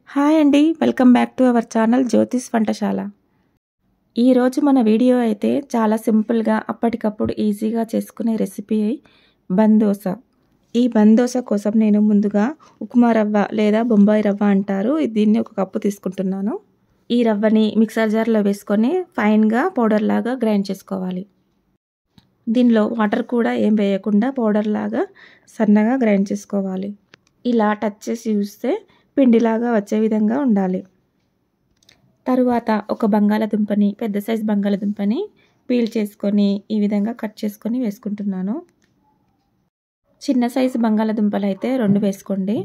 Hi అండి, welcome back to our channel జ్యోతిష్ వంటశాల. ఈరోజు మన వీడియో అయితే చాలా సింపుల్గా అప్పటికప్పుడు ఈజీగా చేసుకునే రెసిపీ బన్ దోశ. ఈ బన్ దోశ కోసం నేను ముందుగా ఉప్మా రవ్వ లేదా బొంబాయి రవ్వ అంటారు, దీన్ని ఒక కప్పు తీసుకుంటున్నాను. ఈ రవ్వని మిక్సర్ జార్లో వేసుకొని ఫైన్గా పౌడర్ లాగా గ్రైండ్ చేసుకోవాలి. దీనిలో వాటర్ కూడా ఏం వేయకుండా పౌడర్ లాగా సన్నగా గ్రైండ్ చేసుకోవాలి. ఇలా టచ్ చేసి చూస్తే పిండిలాగా వచ్చే విధంగా ఉండాలి. తరువాత ఒక బంగాళదుంపని, పెద్ద సైజు బంగాళదుంపని పీల్ చేసుకొని ఈ విధంగా కట్ చేసుకొని వేసుకుంటున్నాను. చిన్న సైజు బంగాళదుంపలు అయితే 2 వేసుకోండి.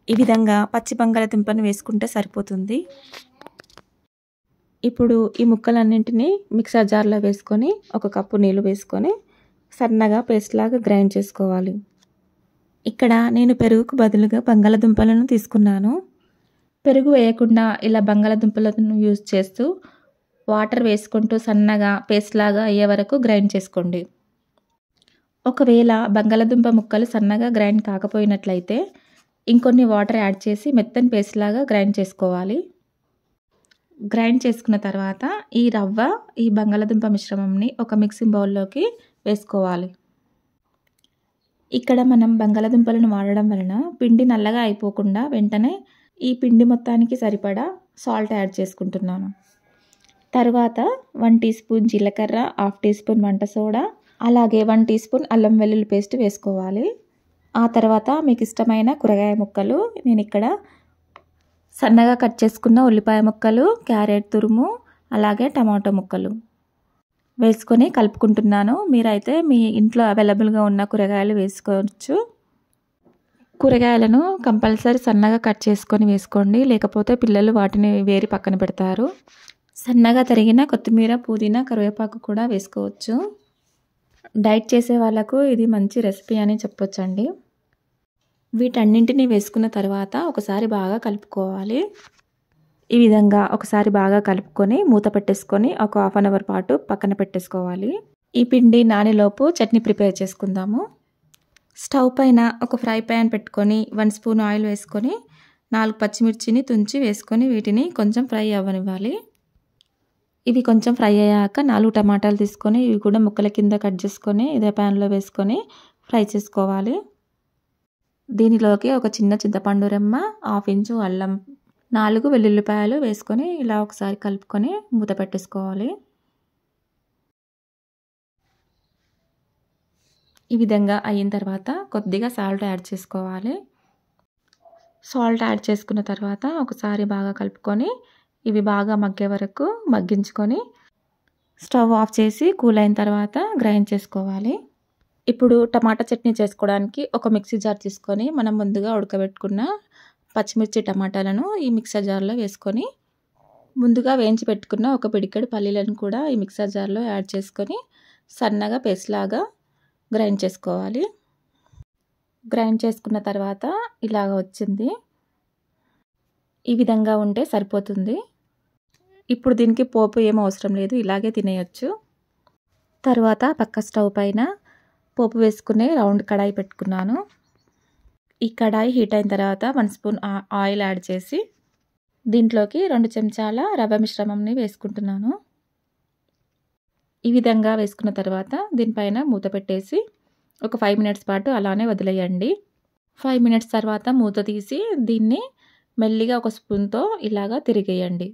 ఈ విధంగా పచ్చి బంగాళదుంపని వేసుకుంటే సరిపోతుంది. ఇప్పుడు ఈ ముక్కలన్నింటినీ మిక్సర్ జార్లో వేసుకొని ఒక కప్పు నీళ్ళు వేసుకొని సన్నగా పేస్ట్ లాగా గ్రైండ్ చేసుకోవాలి. ఇక్కడ నేను పెరుగుకు బదులుగా బంగాళదుంపలను తీసుకున్నాను. పెరుగు వేయకుండా ఇలా బంగాళదుంపలను యూజ్ చేస్తూ వాటర్ వేసుకుంటూ సన్నగా పేస్ట్ లాగా అయ్యే వరకు గ్రైండ్ చేసుకోండి. ఒకవేళ బంగాళదుంప ముక్కలు సన్నగా గ్రైండ్ కాకపోయినట్లయితే ఇంకొన్ని వాటర్ యాడ్ చేసి మెత్తని పేస్ట్ లాగా గ్రైండ్ చేసుకోవాలి. గ్రైండ్ చేసుకున్న తర్వాత ఈ రవ్వ, ఈ బంగాళదుంప మిశ్రమంని ఒక మిక్సింగ్ బౌల్లోకి వేసుకోవాలి. ఇక్కడ మనం బంగాళదుంపలను వాడడం వలన పిండి నల్లగా అయిపోకుండా వెంటనే ఈ పిండి మొత్తానికి సరిపడా సాల్ట్ యాడ్ చేసుకుంటున్నాను. తర్వాత 1 టీ స్పూన్ జీలకర్ర, 1/2 టీ స్పూన్ వంట సోడా, అలాగే 1 టీ స్పూన్ అల్లం వెల్లుల్లి పేస్ట్ వేసుకోవాలి. ఆ తర్వాత మీకు ఇష్టమైన కూరగాయ ముక్కలు, నేను ఇక్కడ సన్నగా కట్ చేసుకున్న ఉల్లిపాయ ముక్కలు, క్యారెట్ తురుము, అలాగే టమాటో ముక్కలు వేసుకొని కలుపుకుంటున్నాను. మీరైతే మీ ఇంట్లో అవైలబుల్గా ఉన్న కూరగాయలు వేసుకోవచ్చు. కూరగాయలను కంపల్సరీ సన్నగా కట్ చేసుకొని వేసుకోండి, లేకపోతే పిల్లలు వాటిని వేరి పక్కన పెడతారు. సన్నగా తరిగిన కొత్తిమీర, పుదీనా, కరివేపాకు కూడా వేసుకోవచ్చు. డైట్ చేసే వాళ్ళకు ఇది మంచి రెసిపీ అని చెప్పొచ్చండి. వీటన్నింటినీ వేసుకున్న తర్వాత ఒకసారి బాగా కలుపుకోవాలి. ఈ విధంగా ఒకసారి బాగా కలుపుకొని మూత పెట్టేసుకొని ఒక 1/2 అవర్ పాటు పక్కన పెట్టేసుకోవాలి. ఈ పిండి నానేలోపు చట్నీ ప్రిపేర్ చేసుకుందాము. స్టవ్ పైన ఒక ఫ్రై ప్యాన్ పెట్టుకొని 1 స్పూన్ ఆయిల్ వేసుకొని 4 పచ్చిమిర్చిని తుంచి వేసుకొని వీటిని కొంచెం ఫ్రై అవ్వనివ్వాలి. ఇవి కొంచెం ఫ్రై అయ్యాక 4 టమాటాలు తీసుకొని ఇవి కూడా ముక్కల కింద కట్ చేసుకొని ఇదే ప్యాన్లో వేసుకొని ఫ్రై చేసుకోవాలి. దీనిలోకి ఒక చిన్న చింతపండు రెమ్మ, 1/2 ఇంచు అల్లం, 4 వెల్లుల్లిపాయలు వేసుకొని ఇలా ఒకసారి కలుపుకొని మూత పెట్టేసుకోవాలి. ఈ విధంగా అయిన తర్వాత కొద్దిగా సాల్ట్ యాడ్ చేసుకోవాలి. సాల్ట్ యాడ్ చేసుకున్న తర్వాత ఒకసారి బాగా కలుపుకొని ఇవి బాగా మగ్గే వరకు మగ్గించుకొని స్టవ్ ఆఫ్ చేసి కూల్ అయిన తర్వాత గ్రైండ్ చేసుకోవాలి. ఇప్పుడు టమాటా చట్నీ చేసుకోవడానికి ఒక మిక్సీ జార్ తీసుకొని మనం ముందుగా ఉడకబెట్టుకున్న పచ్చిమిర్చి, టమాటాలను ఈ మిక్సర్ జార్లో వేసుకొని ముందుగా వేయించి పెట్టుకున్న ఒక పిడికెడు పల్లీలను కూడా ఈ మిక్సర్ జార్లో యాడ్ చేసుకొని సన్నగా పేస్ట్ లాగా గ్రైండ్ చేసుకోవాలి. గ్రైండ్ చేసుకున్న తర్వాత ఇలాగ వచ్చింది. ఈ విధంగా ఉంటే సరిపోతుంది. ఇప్పుడు దీనికి పోపు ఏం అవసరం లేదు, ఇలాగే తినేయచ్చు. తర్వాత పక్క స్టవ్ పైన పోపు వేసుకునే రౌండ్ కడాయి పెట్టుకున్నాను. ఈ కడాయి హీట్ అయిన తర్వాత 1 స్పూన్ ఆయిల్ యాడ్ చేసి దీంట్లోకి 2 చెంచాల రవ్వ మిశ్రమంని వేసుకుంటున్నాను. ఈ విధంగా వేసుకున్న తర్వాత దీనిపైన మూత పెట్టేసి ఒక 5 మినిట్స్ పాటు అలానే వదిలేయండి. 5 మినిట్స్ తర్వాత మూత తీసి దీన్ని మెల్లిగా ఒక స్పూన్తో ఇలాగా తిరిగేయండి.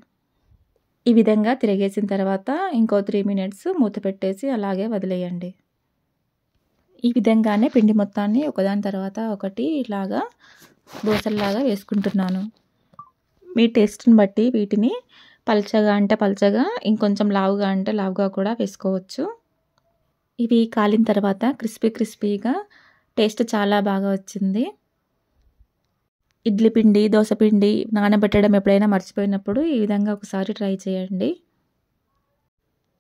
ఈ విధంగా తిరిగేసిన తర్వాత ఇంకో 3 మినిట్స్ మూత పెట్టేసి అలాగే వదిలేయండి. ఈ విధంగానే పిండి మొత్తాన్ని ఒకదాని తర్వాత ఒకటి ఇలాగా దోశల్లాగా వేసుకుంటున్నాను. మీ టేస్ట్ని బట్టి వీటిని పల్చగా అంటే పల్చగా, ఇంకొంచెం లావుగా అంటే లావుగా కూడా వేసుకోవచ్చు. ఇవి కాలిన తర్వాత క్రిస్పీగా టేస్ట్ చాలా బాగా వచ్చింది. ఇడ్లీ పిండి, దోశ పిండి నానబెట్టడం ఎప్పుడైనా మర్చిపోయినప్పుడు ఈ విధంగా ఒకసారి ట్రై చేయండి.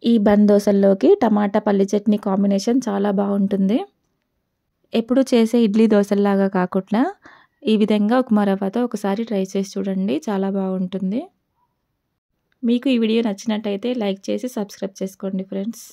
ఈ బన్ దోశల్లోకి టమాటా పల్లి చట్నీ కాంబినేషన్ చాలా బాగుంటుంది. ఎప్పుడు చేసే ఇడ్లీ దోశల్లాగా కాకుండా ఈ విధంగా ఉప్మా రవ్వతో ఒకసారి ట్రై చేసి చూడండి, చాలా బాగుంటుంది. మీకు ఈ వీడియో నచ్చినట్టయితే లైక్ చేసి సబ్స్క్రైబ్ చేసుకోండి ఫ్రెండ్స్.